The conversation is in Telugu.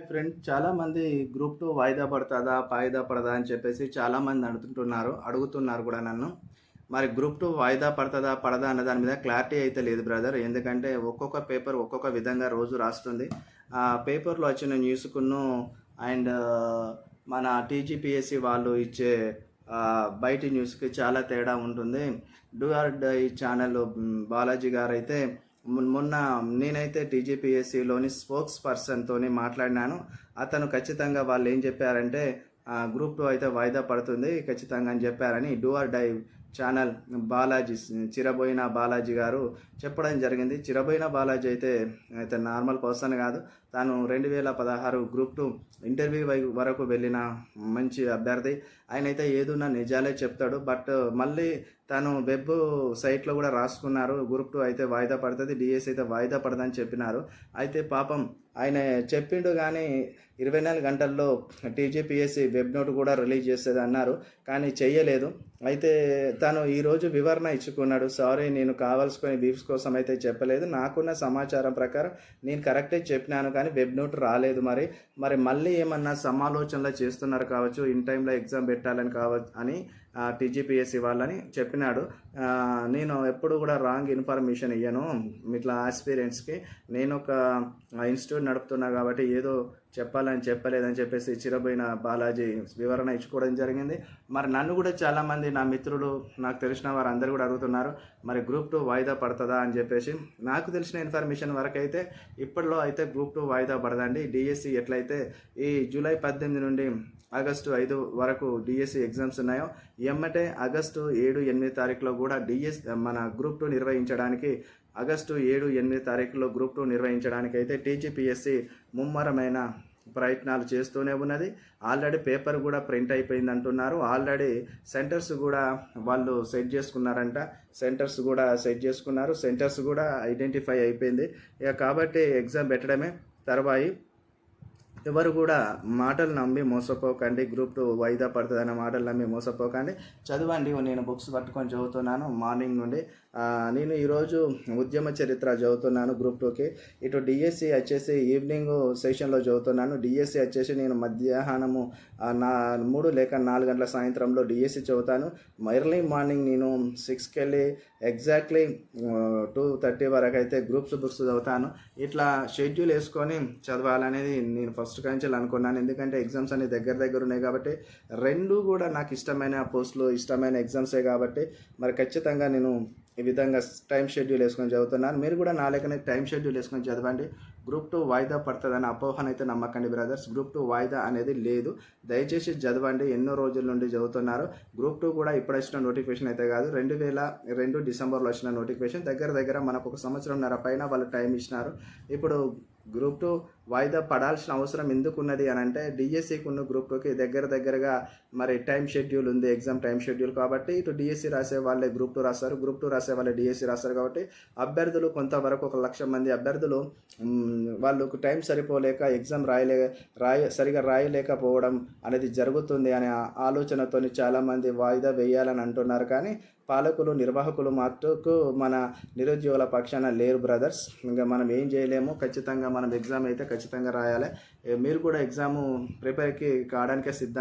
ఫ్రెండ్ చాలామంది గ్రూప్ 2 వాయిదా పడతదా? వాయిదా పడదా? అని చెప్పేసి చాలామంది అడుగుతున్నారు కూడా నన్ను. మరి గ్రూప్ 2 వాయిదా పడతదా? పడదా? అన్న దాని మీద క్లారిటీ అయితే లేదు బ్రదర్. ఎందుకంటే ఒక్కొక్క పేపర్ ఒక్కొక్క విధంగా రోజు రాస్తుంది. ఆ పేపర్‌లో వచ్చిన న్యూస్‌కును అండ్ మన టీజీపీఎస్సీ వాళ్ళు ఇచ్చే బయటి న్యూస్‌కి చాలా తేడా ఉంటుంది. Do or die channel Balaji గారైతే మొన్న నేనైతే టీజీపీఎస్సీలోని స్పోక్స్ పర్సన్‌తోని మాట్లాడినాను. అతను ఖచ్చితంగా వాళ్ళు ఏం చెప్పారంటే గ్రూప్ 2 అయితే వాయిదా పడుతుంది ఖచ్చితంగా అని చెప్పారని do or die channel Balaji Chiraboyina Balaji గారు చెప్పడం జరిగింది. చిరబోయిన బాలాజీ అయితే నార్మల్ పర్సన్ కాదు. తాను 2016 గ్రూప్ 2 ఇంటర్వ్యూ వరకు వెళ్ళిన మంచి అభ్యర్థి. ఆయనైతే ఏదున్నా నిజాలే చెప్తాడు. బట్ మళ్ళీ తను వెబ్ సైట్లో కూడా రాసుకున్నారు. గ్రూప్ 2 అయితే వాయిదా పడుతుంది, డిఎస్ అయితే వాయిదా పడదని చెప్పినారు. అయితే పాపం ఆయన చెప్పిండు కానీ 24 గంటల్లో టీజీపీఎస్సీ వెబ్ నోట్ కూడా రిలీజ్ చేస్తుంది అన్నారు, కానీ చెయ్యలేదు. అయితే తను ఈరోజు వివరణ ఇచ్చుకున్నాడు. సారీ, నేను కావాల్సుకొని వ్యూస్ కోసం అయితే చెప్పలేదు. నాకున్న సమాచారం ప్రకారం నేను కరెక్టే చెప్పినాను, కానీ వెబ్ నోట్ రాలేదు. మరి మళ్ళీ ఏమన్నా సమాలోచనలు చేస్తున్నారు కావచ్చు, ఇన్ టైంలో ఎగ్జామ్ పెట్టాలని కావచ్చు అని టీజీపీఎస్సీ వాళ్ళని చెప్పినాడు. నేను ఎప్పుడు కూడా రాంగ్ ఇన్ఫర్మేషన్ ఇయ్యను ఇట్లా ఆస్పిరెంట్స్కి. నేను ఒక ఇన్స్టిట్యూట్ నడుపుతున్నా కాబట్టి ఏదో చెప్పలేదని చెప్పేసి చిరబోయిన బాలాజీ వివరణ ఇచ్చుకోవడం జరిగింది. మరి నన్ను కూడా చాలామంది నా మిత్రులు, నాకు తెలిసిన వారు అందరూ కూడా అడుగుతున్నారు, మరి గ్రూప్ 2 వాయిదా పడుతుందా అని చెప్పేసి. నాకు తెలిసిన ఇన్ఫర్మేషన్ వరకు అయితే ఇప్పట్లో అయితే గ్రూప్ 2 వాయిదా పడదండి. డిఎస్సి ఎట్లయితే ఈ జూలై 18 నుండి ఆగస్టు 5 వరకు డిఎస్సి ఎగ్జామ్స్ ఉన్నాయో, ఎమ్మటే ఆగస్టు 7, 8 తారీఖులో కూడా మన గ్రూప్ 2 నిర్వహించడానికి ఆగస్టు 7, 8 తారీఖులో గ్రూప్ 2 నిర్వహించడానికి అయితే టీజీపీఎస్సీ ముమ్మరమైన ప్రయత్నాలు చేస్తూనే ఉన్నది. ఆల్రెడీ పేపర్ కూడా ప్రింట్ అయిపోయింది అంటున్నారు. ఆల్రెడీ సెంటర్స్ కూడా వాళ్ళు సెట్ చేసుకున్నారు. సెంటర్స్ కూడా ఐడెంటిఫై అయిపోయింది. ఇక కాబట్టి ఎగ్జామ్ పెట్టడమే తర్వాయి. ఎవరు కూడా మాటలు నమ్మి మోసపోకండి. గ్రూప్ 2 వాయిదా పడుతుందన్న మాటలు నమ్మి మోసపోకండి. చదవండి. నేను బుక్స్ పట్టుకొని చదువుతున్నాను మార్నింగ్ నుండి. నేను ఈరోజు ఉద్యమ చరిత్ర చదువుతున్నాను గ్రూప్ 2కి. ఇటు డిఎస్సి వచ్చేసి ఈవినింగ్ సెషన్లో చదువుతున్నాను. డిఎస్సి వచ్చేసి నేను మధ్యాహ్నము 3 లేక 4 గంటల సాయంత్రంలో డిఎస్సి చదువుతాను. ఎర్లీ మార్నింగ్ నేను 6కి వెళ్ళి ఎగ్జాక్ట్లీ 2:30 వరకు అయితే గ్రూప్స్ బుక్స్ చదువుతాను. ఇట్లా షెడ్యూల్ వేసుకొని చదవాలనేది నేను ఫస్ట్ కాంచెల్ అనుకున్నాను. ఎందుకంటే ఎగ్జామ్స్ అన్ని దగ్గర ఉన్నాయి కాబట్టి, రెండు కూడా నాకు ఇష్టమైన పోస్టులు, ఇష్టమైన ఎగ్జామ్సే కాబట్టి మరి ఖచ్చితంగా నేను ఈ విధంగా టైం షెడ్యూల్ వేసుకొని చదువుతున్నాను. మీరు కూడా నా లెక్కనే టైం షెడ్యూల్ వేసుకొని చదవండి. గ్రూప్ 2 వాయిదా పడుతుందని అపోహనైతే నమ్మకండి బ్రదర్స్. గ్రూప్ 2 వాయిదా అనేది లేదు. దయచేసి చదవండి. ఎన్నో రోజుల నుండి చదువుతున్నారు. గ్రూప్ 2 కూడా ఇప్పుడు వచ్చిన నోటిఫికేషన్ అయితే కాదు, 2002 డిసెంబర్లో వచ్చిన నోటిఫికేషన్. దగ్గర మనకు 1 సంవత్సరంన్నర పైన వాళ్ళు టైం ఇచ్చినారు. ఇప్పుడు గ్రూప్ 2 వాయిదా పడాల్సిన అవసరం ఎందుకున్నది అని అంటే, డిఎస్సికి ఉన్న గ్రూప్ 2కి దగ్గరగా మరి టైం షెడ్యూల్ ఉంది, ఎగ్జామ్ టైం షెడ్యూల్. కాబట్టి ఇటు డిఎస్సి రాసే వాళ్ళే గ్రూప్ 2 రాస్తారు, గ్రూప్ 2 రాసే వాళ్ళే డిఎస్సి రాస్తారు. కాబట్టి అభ్యర్థులు కొంతవరకు 1,00,000 మంది అభ్యర్థులు వాళ్ళకు టైం సరిపోలేక ఎగ్జామ్ సరిగా రాయలేకపోవడం అనేది జరుగుతుంది అనే ఆలోచనతో చాలామంది వాయిదా వేయాలని అంటున్నారు. కానీ పాలకులు, నిర్వాహకులు మట్టుకు మన నిరుద్యోగుల పక్షాన లేరు బ్రదర్స్. ఇంకా మనం ఏం చేయలేము. ఖచ్చితంగా మనం ఎగ్జామ్ అయితే ఖచ్చితంగా రాయాలి. మీరు కూడా ఎగ్జాము ప్రిపేర్కి కావడానికే సిద్ధంగా